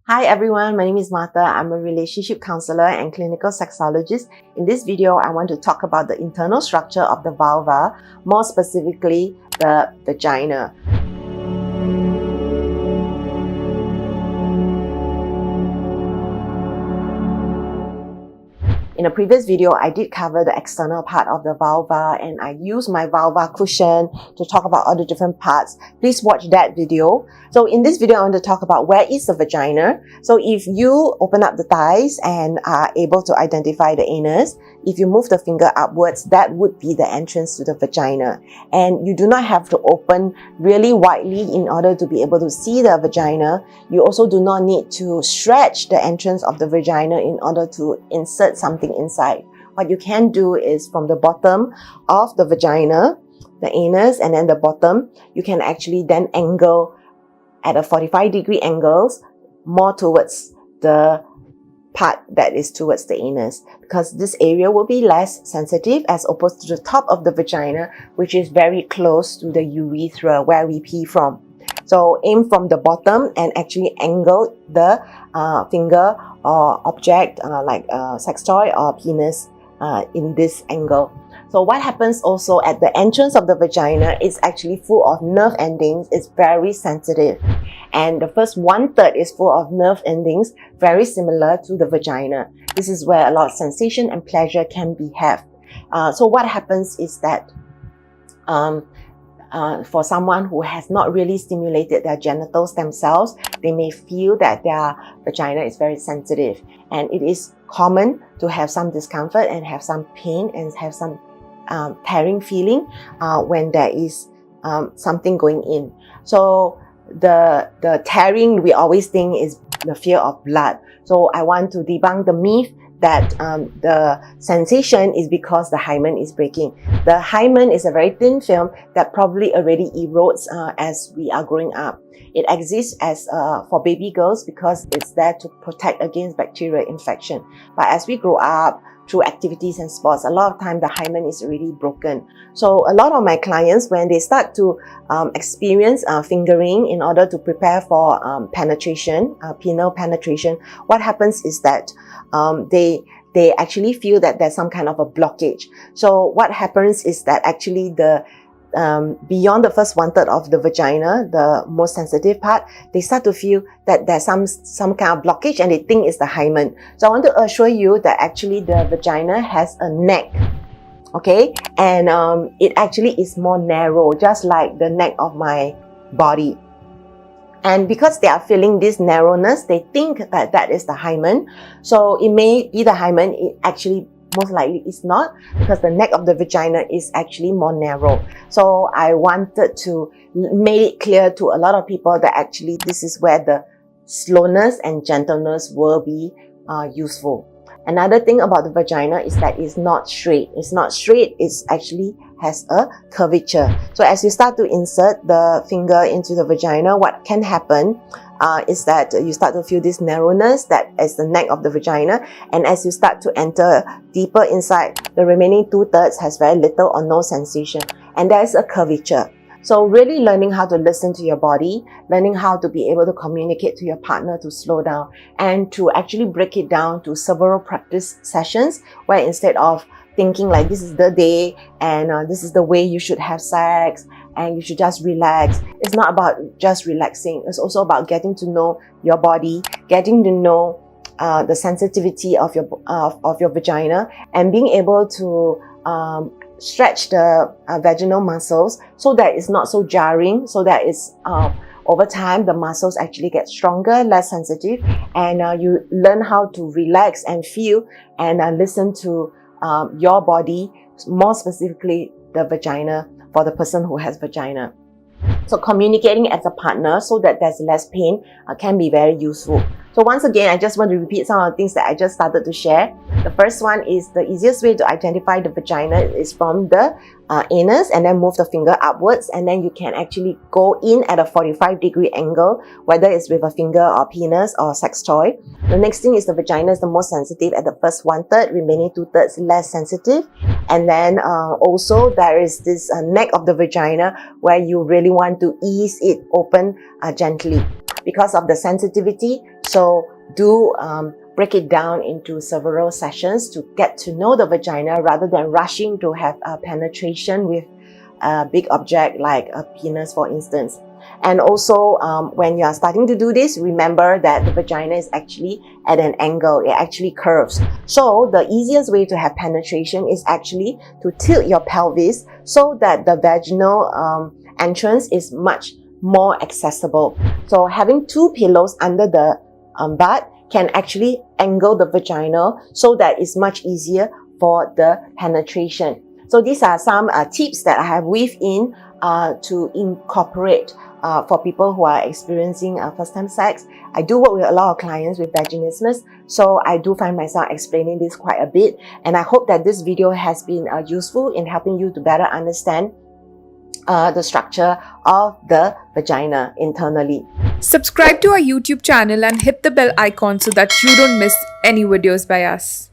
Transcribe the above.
Hi everyone, my name is Martha. I'm a relationship counselor and clinical sexologist. In this video, I want to talk about the internal structure of the vulva, more specifically the vagina. In a previous video, I did cover the external part of the vulva and I used my vulva cushion to talk about all the different parts. Please watch that video. So in this video, I want to talk about where is the vagina. So if you open up the thighs and are able to identify the anus, if you move the finger upwards, that would be the entrance to the vagina. And you do not have to open really widely in order to be able to see the vagina. You also do not need to stretch the entrance of the vagina in order to insert something inside. What you can do is from the bottom of the vagina, the anus, and then the bottom, you can actually then angle at a 45-degree angles more towards the part that is towards the anus, because this area will be less sensitive as opposed to the top of the vagina, which is very close to the urethra where we pee from. So aim from the bottom and actually angle the finger or object like a sex toy or penis in this angle. So what happens also at the entrance of the vagina is actually full of nerve endings. It's very sensitive. And the first 1/3 is full of nerve endings, very similar to the vagina. This is where a lot of sensation and pleasure can be had. So what happens is that for someone who has not really stimulated their genitals themselves, they may feel that their vagina is very sensitive. And it is common to have some discomfort and have some pain and have some tearing feeling when there is something going in. So the tearing, we always think is the fear of blood. So I want to debunk the myth that the sensation is because the hymen is breaking. The hymen is a very thin film that probably already erodes as we are growing up. It exists as for baby girls because it's there to protect against bacterial infection. But as we grow up, through activities and sports, a lot of time the hymen is already broken. So a lot of my clients, when they start to experience fingering in order to prepare for penetration, penile penetration, what happens is that they actually feel that there's some kind of a blockage. So what happens is that actually the beyond the first 1/3 of the vagina, the most sensitive part, they start to feel that there's some kind of blockage and they think it's the hymen. So I want to assure you that actually the vagina has a neck, okay? And it actually is more narrow, just like the neck of my body. And because they are feeling this narrowness, they think that that is the hymen. So it may be the hymen, it actually most likely it's not, because the neck of the vagina is actually more narrow. So I wanted to make it clear to a lot of people that actually this is where the slowness and gentleness will be useful. Another thing about the vagina is that it's not straight. It's not straight, it's actually has a curvature. So as you start to insert the finger into the vagina, what can happen is that you start to feel this narrowness that is the neck of the vagina, and as you start to enter deeper inside, the remaining 2/3 has very little or no sensation, and there's a curvature. So really learning how to listen to your body, learning how to be able to communicate to your partner to slow down and to actually break it down to several practice sessions where instead of thinking like this is the day and this is the way you should have sex and you should just relax. It's not about just relaxing. It's also about getting to know your body, getting to know the sensitivity of your vagina, and being able to stretch the vaginal muscles so that it's not so jarring, so that it's over time the muscles actually get stronger, less sensitive, and you learn how to relax and feel and listen to your body, more specifically the vagina, for the person who has vagina. So communicating as a partner so that there's less pain can be very useful. So once again, I just want to repeat some of the things that I just started to share. The first one is the easiest way to identify the vagina is from the anus, and then move the finger upwards, and then you can actually go in at a 45-degree angle, whether it's with a finger or penis or sex toy. The next thing is the vagina is the most sensitive at the first 1/3, remaining 2/3 less sensitive. And then also there is this neck of the vagina where you really want to ease it open gently. Because of the sensitivity, So do break it down into several sessions to get to know the vagina rather than rushing to have a penetration with a big object like a penis, for instance. And also, when you are starting to do this, remember that the vagina is actually at an angle. It actually curves. So the easiest way to have penetration is actually to tilt your pelvis so that the vaginal entrance is much more accessible. So having two pillows under the butt can actually angle the vagina so that it's much easier for the penetration. So these are some tips that I have weaved in to incorporate for people who are experiencing first-time sex. I do work with a lot of clients with vaginismus, so I do find myself explaining this quite a bit, and I hope that this video has been useful in helping you to better understand the structure of the vagina internally. Subscribe to our YouTube channel and hit the bell icon so that you don't miss any videos by us.